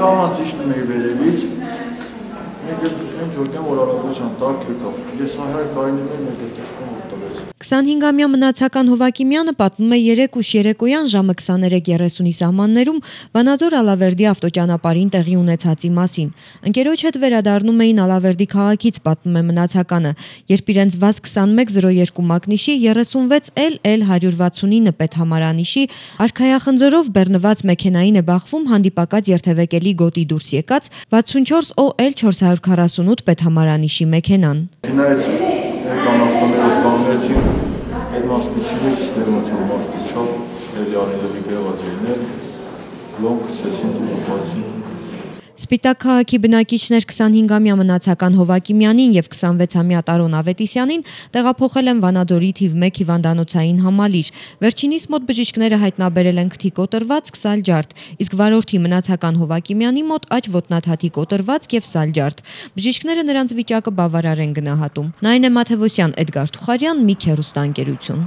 Կանանց ճիշտ մեկ վերևից, մեկ էլ կրեն ջոկեն, որ արագության տակ եկավ, ես հայ կայնում եմ մեկ էլ տեսնում որ տվեց։ 25-ամյա մնացական Հովակիմյանը պատմում է 3 ուշ երեկոյան ժամը 23:30-ի սահմաններում Վանաձոր Ալավերդի ավտոճանապարհին տեղի ունեցածի մասին։ Ընկերոջ հետ վերադառնում էին Ալավերդի քաղաքից, պատմում է մնացականը, երբ իրենց ՎԱԶ-2102 մակնիշի 36L 169 պետհամարանիշի արքայախնձորով բեռնված մեքենային է բախվում հանդիպակաց երթևեկելի գոտի դուրս եկած 64 OL 448 պետհամարանիշի մեքենան։ Մեքենայից եկան ավտոներով կանգնեցին, այդ մասնիչի ստեղծել մարդիչով, էլի արենդովի գեղած ելներ, լոնք սեսին դուպացին։ Սպիտակ քաղաքի բնակիչներ 25-ամյա մնացական Հովակիմյանին եւ 26-ամյա Տարոն Ավետիսյանին տեղափոխել են Վանաձորի թիվ 1 հիվանդանոցային համալիր։ Վերջինիս մոտ բժիշկները հայտնաբերել են քթի կոտրվածք, սալջարդ, իսկ վարորդի մնացական Հովակիմյանի մոտ աջ ոտնաթաթի կոտրվածք եւ սալջարդ։ Բժիշկները նրանց վիճակը բավարար են գնահատում։ Նայինե Մաթևոսյան, Էդգար Թուխարյան, Միք հեռուստաընկերություն։